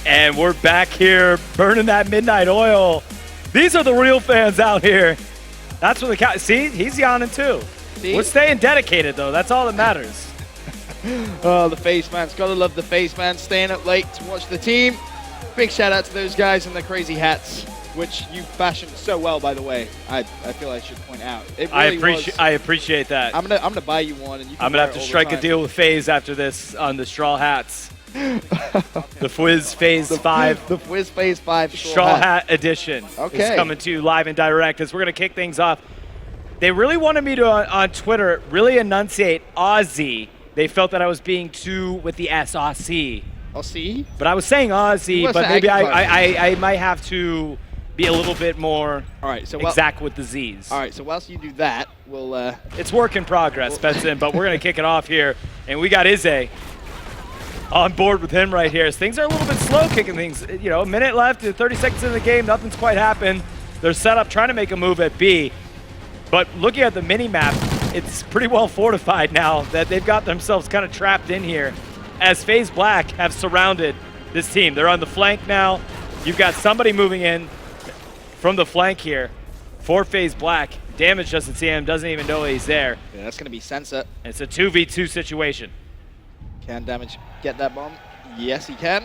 And we're back here burning that midnight oil. These are the real fans out here. That's what the count. See, he's yawning too. See? We're staying dedicated though. That's all that matters. Oh, the FaZe fans. Gotta love the FaZe fans staying up late to watch the team. Big shout out to those guys in the crazy hats, which you fashioned so well, by the way. I feel I should point out. It really I appreciate that. I'm gonna buy you one, and you can I'm gonna have to strike a deal with FaZe after this on the straw hats. The Fwiz FaZe 5. The Fwiz FaZe 5 straw hat edition. Okay. Is coming to you live and direct as we're gonna kick things off. They really wanted me to on Twitter really enunciate Aussie. They felt that I was being too with the S, Aussie. Aussie? But I was saying Aussie, but maybe I might have to be a little bit more exact with the Z's. All right, so whilst you do that, we'll... it's work in progress, Benson, but we're going to kick it off here. And we got Izzy on board with him right here. Things are a little bit slow kicking things. You know, a minute left, 30 seconds in the game, nothing's quite happened. They're set up trying to make a move at B. But looking at the mini-map, it's pretty well fortified now that they've got themselves kind of trapped in here as FaZe Black have surrounded this team. They're on the flank now. You've got somebody moving in from the flank here for FaZe Black. Damage doesn't see him, doesn't even know he's there. Yeah, that's going to be Sensor. It's a 2v2 situation. Can Damage get that bomb? Yes, he can.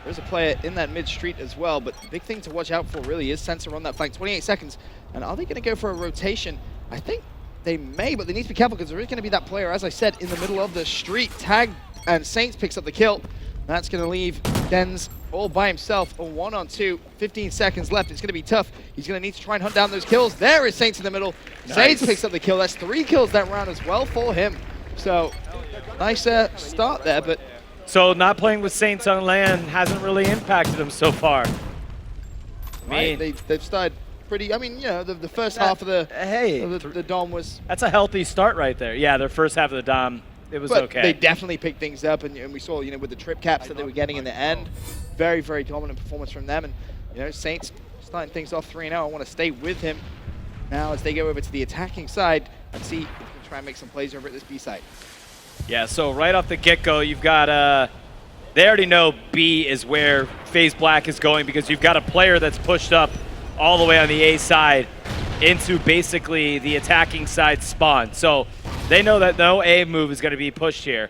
There's a player in that mid-street as well, but the big thing to watch out for really is Sensor on that flank. 28 seconds. And are they going to go for a rotation? I think they may, but they need to be careful because there is going to be that player, as I said, in the middle of the street. Tag and Saints picks up the kill. That's going to leave Dens all by himself. A 1-on-2, 15 seconds left. It's going to be tough. He's going to need to try and hunt down those kills. There is Saints in the middle. Nice. Saints picks up the kill. That's 3 kills that round as well for him. So, nice start there, but... So not playing with Saints on land hasn't really impacted him so far. Right, they've started pretty, I mean, you know, the first half of the Dom was... That's a healthy start right there. Yeah, their first half of the Dom, it was okay. They definitely picked things up, and we saw, you know, with the trip caps that they were getting in the end, very, very dominant performance from them. And, you know, Saints starting things off 3-0. I want to stay with him now as they go over to the attacking side and see if we can try and make some plays over at this B side. Yeah, so right off the get-go, you've got, they already know B is where FaZe Black is going because you've got a player that's pushed up all the way on the A side into basically the attacking side spawn. So they know that no A move is going to be pushed here.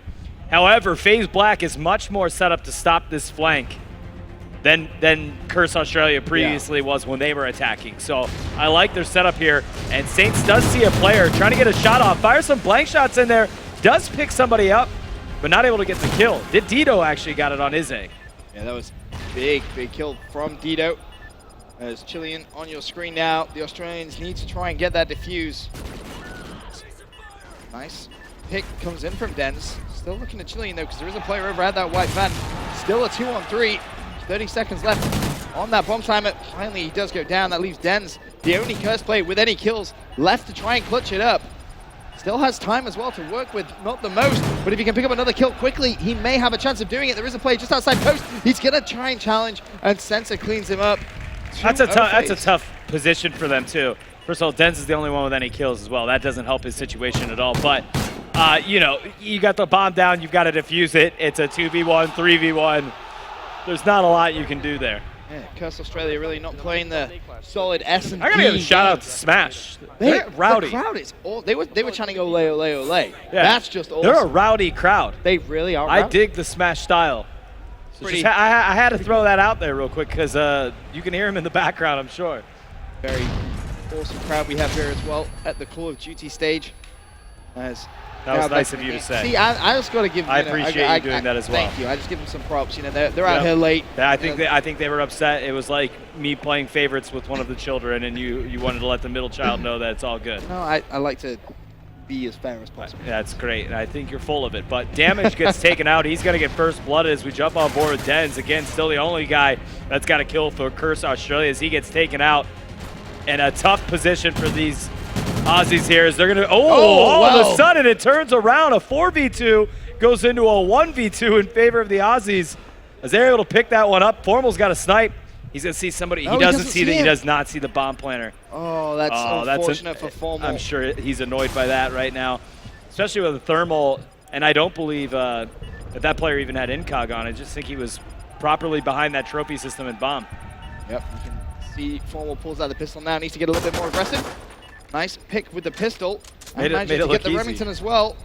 However, FaZe Black is much more set up to stop this flank than Curse Australia previously was when they were attacking. So I like their setup here. And Saints does see a player trying to get a shot off, fire some blank shots in there, does pick somebody up, but not able to get the kill. Dito actually got it on his A. Yeah, that was big kill from Dito. As Chilean on your screen now, the Australians need to try and get that defuse. Nice pick comes in from Dens. Still looking at Chilean though, because there is a player over at that white van. Still a 2-on-3. 30 seconds left on that bomb timer. Finally, he does go down. That leaves Dens, the only Curse player with any kills left to try and clutch it up. Still has time as well to work with, not the most, but if he can pick up another kill quickly, he may have a chance of doing it. There is a player just outside post. He's going to try and challenge, and Sensor cleans him up. That's a tough position for them, too. First of all, Dens is the only one with any kills as well. That doesn't help his situation at all. But, you know, you got the bomb down. You've got to defuse it. It's a 2v1, 3v1. There's not a lot you can do there. Yeah, Curse Australia really not playing the solid S&D. I gotta give a shout out to Smash. They're rowdy. The crowd is all, they were chanting "Olay, Olay, Olay." Yeah. That's just awesome. They're a rowdy crowd. They really are. I dig the Smash style. So I had to throw that out there real quick because you can hear him in the background, I'm sure. Very awesome crowd we have here as well at the Call of Duty stage. That was nice of you to say. See, I just got to give. I appreciate you doing that as well. Thank you. I just give them some props. You know, they're out here late. I think they were upset. It was like me playing favorites with one of the children, and you wanted to let the middle child know that it's all good. No, I like to be as fair as possible. That's great. I think you're full of it. But Damage gets taken out. He's going to get first blood as we jump on board with Dens. Again, still the only guy that's got a kill for Curse Australia as he gets taken out. And a tough position for these Aussies here as they're going to, all of a sudden it turns around. A 4v2 goes into a 1v2 in favor of the Aussies as they're able to pick that one up. Formal's got a snipe. He's going to see somebody. He does not see the bomb planter. Oh, that's unfortunate for Formal. I'm sure he's annoyed by that right now, especially with the thermal. And I don't believe that player even had incog on. I just think he was properly behind that trophy system and bomb. Yep, you can see Formal pulls out the pistol now. Needs to get a little bit more aggressive. Nice pick with the pistol. And manages to get the Remington as well.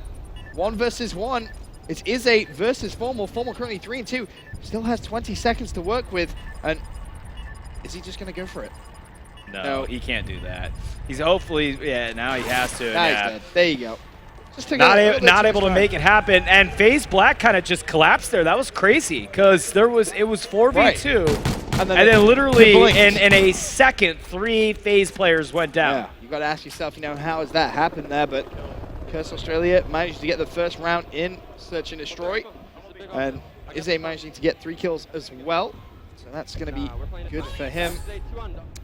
1 versus 1. It's Izzy versus Formal. Formal currently 3 and 2. Still has 20 seconds to work with. And is he just going to go for it? No, he can't do that. He's hopefully, yeah, now he has to. Now he's dead. There you go. Just not able to make it happen. And FaZe Black kind of just collapsed there. That was crazy because it was 4v2. Right. And then literally in a second, 3 FaZe players went down. Yeah, you got to ask yourself, you know, how has that happened there? But Curse Australia managed to get the first round in Search and Destroy. And Izzy managing to get 3 kills as well. So that's going to be good for him.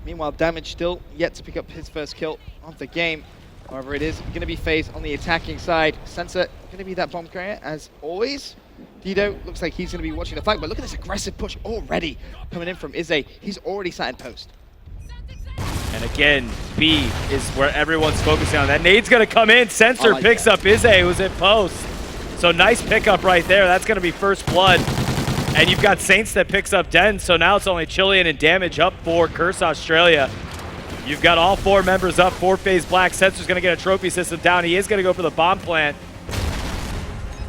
Meanwhile, Damage still yet to pick up his first kill of the game. However, it is going to be FaZe on the attacking side. Sensor going to be that bomb carrier as always. Dido looks like he's going to be watching the flank, but look at this aggressive push already coming in from Izzy. He's already sat in post. And again, B is where everyone's focusing on. That nade's going to come in. Sensor picks up Izzy, who's in post. So nice pickup right there. That's going to be first blood. And you've got Saints that picks up Den, so now it's only Chilean and Damage up for Curse Australia. You've got all 4 members up for FaZe Black. Sensor's going to get a trophy system down. He is going to go for the bomb plant.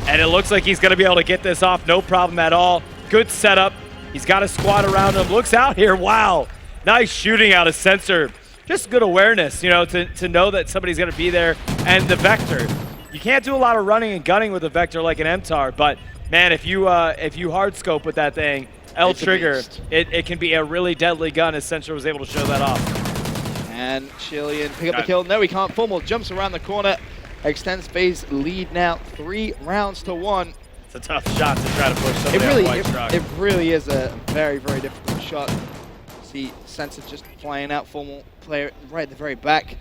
And it looks like he's going to be able to get this off, no problem at all. Good setup. He's got a squad around him. Looks out here, wow. Nice shooting out of Sensor. Just good awareness, you know, to know that somebody's going to be there. And the Vector. You can't do a lot of running and gunning with a Vector like an MTAR, but man, if you hard scope with that thing, L trigger, it can be a really deadly gun, as Sensor was able to show that off. And Chilean pick up the kill. No, he can't. Formal jumps around the corner, extends FaZe lead now 3 rounds to 1. It's a tough shot to try to push somebody on white truck. It really is a very, very difficult shot. See Sensor just flying out, Formal player right at the very back.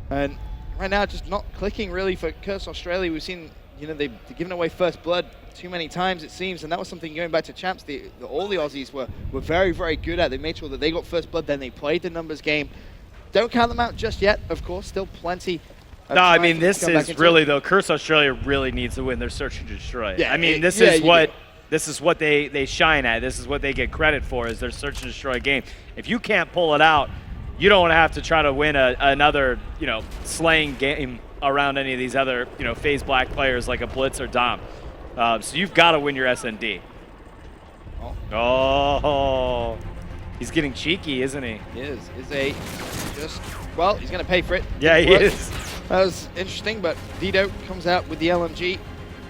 And right now, just not clicking really for Curse Australia. We've seen, you know, they've given away first blood too many times, it seems, and that was something going back to champs. All the Aussies were very, very good at. They made sure that they got first blood, then they played the numbers game. Don't count them out just yet, of course. Still plenty. No, I mean, this is really, though, Curse Australia really needs to win their Search and Destroy. Yeah, I mean, this is what they shine at. This is what they get credit for, is their Search and Destroy game. If you can't pull it out, you don't want to have to try to win another, you know, slaying game around any of these other, you know, FaZe Black players like a Blitz or Dom. So you've got to win your SND. Oh, he's getting cheeky, isn't he? He is. Well, he's going to pay for it. Yeah, he is. That was interesting, but Dido comes out with the LMG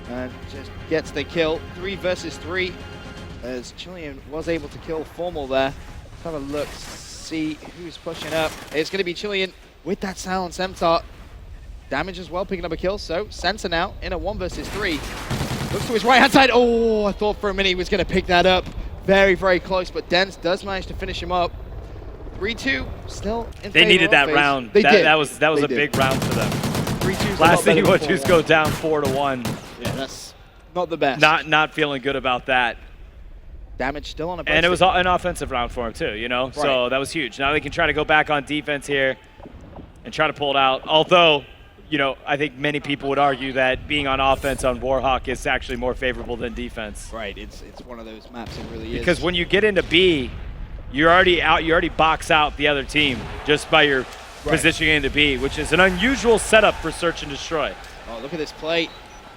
and just gets the kill. 3 versus 3, as Chilean was able to kill Formal there. Let's have a look, see who's pushing up. It's going to be Chilean with that silence MTAR. Damage as well, picking up a kill. So Sensor now in a 1 versus 3. Looks to his right-hand side. Oh, I thought for a minute he was going to pick that up. Very, very close, but Dens does manage to finish him up. 3-2, still in They needed that round. That was a big round for them. 3-2's last thing you want to do is go down 4-1. Yeah, that's not the best. Not feeling good about that. Damage still on a and it was an offensive round for him too, you know? Right. So that was huge. Now they can try to go back on defense here and try to pull it out. Although, you know, I think many people would argue that being on offense on Warhawk is actually more favorable than defense. Right, it's one of those maps, it really is. Because when you get into B, you're already out, you already box out the other team just by your positioning into B, which is an unusual setup for Search and Destroy. Oh, look at this play.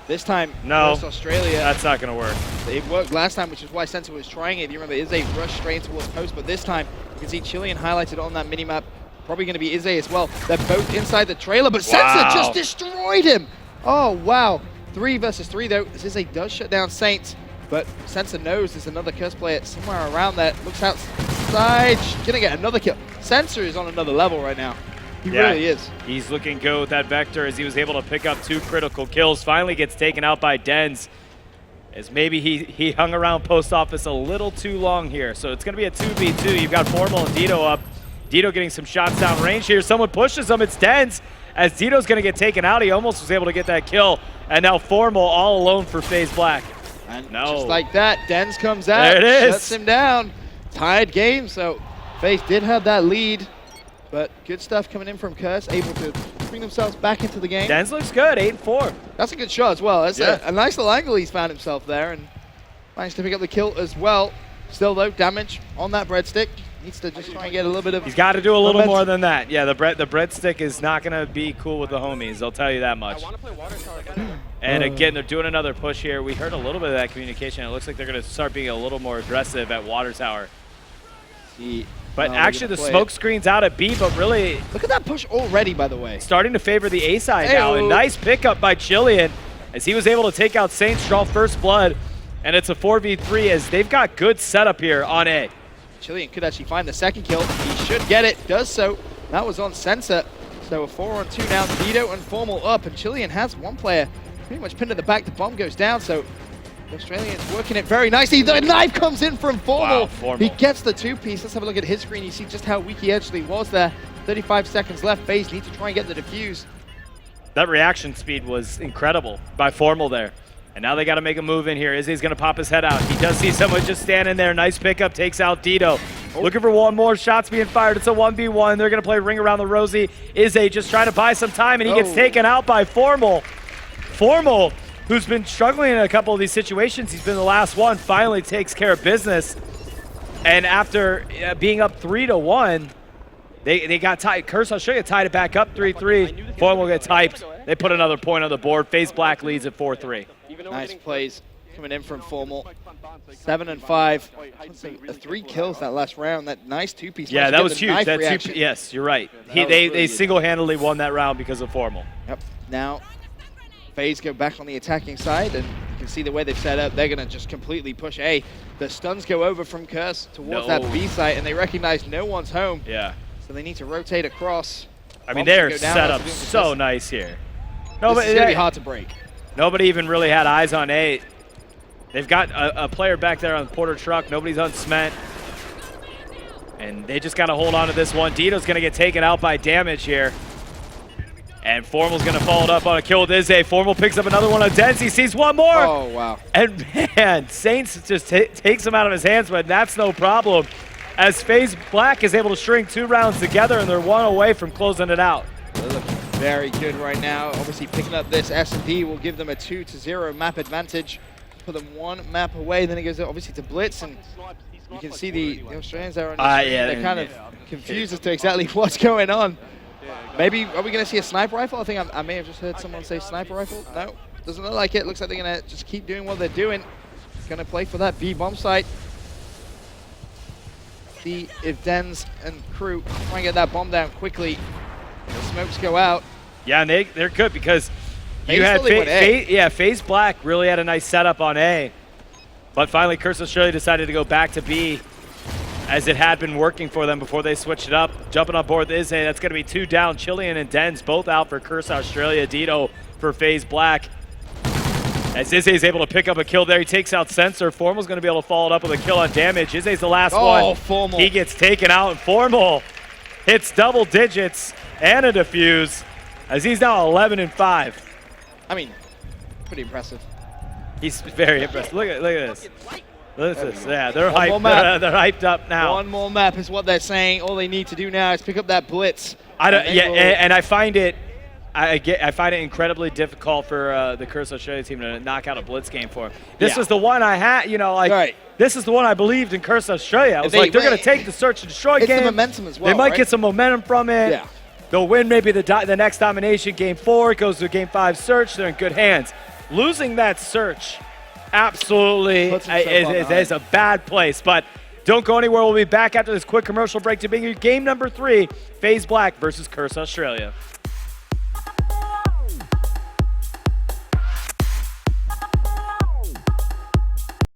This time, no, Australia. That's not going to work. It worked last time, which is why Sensor was trying it. You remember, Izzy rushed straight towards post, but this time, you can see Chilean highlighted on that minimap. Probably going to be Izzy as well. They're both inside the trailer, but Sensor just destroyed him. Oh, wow. 3 versus 3, though, as Izzy does shut down Saints, but Sensor knows there's another Curse player somewhere around there. Looks outside, going to get another kill. Sensor is on another level right now. He really is. He's looking good with that Vector as he was able to pick up 2 critical kills. Finally gets taken out by Dens, as maybe he hung around post office a little too long here. So it's going to be a 2v2. You've got Formal and Dido up. Dido getting some shots down range here. Someone pushes him. It's Dens. As Dido's going to get taken out, he almost was able to get that kill. And now Formal all alone for FaZe Black. And just like that, Dens comes out, there it is. Shuts him down. Tied game, so FaZe did have that lead. But good stuff coming in from Curse, able to bring themselves back into the game. Dens looks good, 8-4. That's a good shot as well. That's a nice little angle he's found himself there, and managed to pick up the kill as well. Still though, damage on that breadstick. Needs to just try and get a little bit of. He's got to do a little more than that. Yeah, the breadstick is not going to be cool with the homies. I'll tell you that much. And again, they're doing another push here. We heard a little bit of that communication. It looks like they're going to start being a little more aggressive at water tower. But actually, the smoke screen's out at B, but really... Look at that push already, by the way. Starting to favor the A side now. A nice pickup by Chilean as he was able to take out Saints, draw first blood. And it's a 4v3 as they've got good setup here on A. Chilean could actually find the second kill. He should get it. Does so. That was on Sensor. So a 4-on-2 now. Dito and Formal up. And Chilean has one player pretty much pinned to the back. The bomb goes down. So the Australian's working it very nicely. The knife comes in from Formal. Wow, Formal. He gets the two-piece. Let's have a look at his screen. You see just how weak he actually was there. 35 seconds left. FaZe need to try and get the defuse. That reaction speed was incredible by Formal there. And now they got to make a move in here. Izzy's going to pop his head out. He does see someone just standing there. Nice pickup, takes out Dito. Looking for one more. Shots being fired. It's a 1v1. They're going to play Ring Around the Rosie. Izzy just trying to buy some time, and he gets taken out by Formal. Formal, who's been struggling in a couple of these situations. He's been the last one, finally takes care of business. And after being up 3-1, they got tied. Curse Australia tied it back up 3-3. Formal gets hyped. They put another point on the board. FaZe Black leads at 4-3. Nice plays coming in from Formal. 7 and 5. 3 kills that last round. That nice two-piece. Yeah, that was huge. That yes, you're right. They single-handedly won that round because of Formal. Yep. Now, FaZe go back on the attacking side, and you can see the way they've set up. They're going to just completely push A. The stuns go over from Curse towards that B site, and they recognize no one's home. Yeah. So they need to rotate across. I mean, they're set up so nice here. No, but it's going to be hard to break. Nobody even really had eyes on A. They've got a player back there on the Porter truck. Nobody's on cement. And they just got to hold on to this one. Dito's going to get taken out by damage here. And Formal's going to follow it up on a kill with Izzy. Formal picks up another one on Dens. He sees one more. Oh, wow. And, man, Saints just takes him out of his hands, but that's no problem. As FaZe Black is able to string 2 rounds together, and they're 1 away from closing it out. They're looking very good right now. Obviously, picking up this S&D will give them a 2-0 map advantage. Put them 1 map away. Then it goes obviously to Blitz, and you can see the Australians there on the screen. They're kind of confused as to exactly what's going on. Maybe, are we going to see a sniper rifle? I think I may have just heard someone say sniper rifle. No, doesn't look like it. Looks like they're going to just keep doing what they're doing. Going to play for that B bomb site. See if Dens and crew try and get that bomb down quickly. The smokes go out. Yeah, and they're good because you had FaZe Black really had a nice setup on A. But finally, Curse Australia decided to go back to B as it had been working for them before they switched it up. Jumping on board with Izzy, that's going to be 2 down. Chilean and Dens both out for Curse Australia. Dito for FaZe Black. As Izzy is able to pick up a kill there, he takes out Sensor. Formal's going to be able to follow it up with a kill on damage. Izzy's the last one. Formal. He gets taken out, and Formal hits double digits and a defuse as he's now 11 and 5. I mean, pretty impressive. He's very impressive. Look at this. Look at this. Yeah, they're hyped. They're hyped up now. 1 more map is what they're saying. All they need to do now is pick up that blitz. And I find it. I find it incredibly difficult for the Curse Australia team to knock out a blitz game for him. This was the one I had, this is the one I believed in Curse Australia. I was like, they're going to take the search and destroy game. It's the momentum as well, They might get some momentum from it. Yeah. They'll win maybe the next domination, game 4. It goes to game 5 search. They're in good hands. Losing that search absolutely is a bad place. But don't go anywhere. We'll be back after this quick commercial break to bring you game number 3, FaZe Black versus Curse Australia.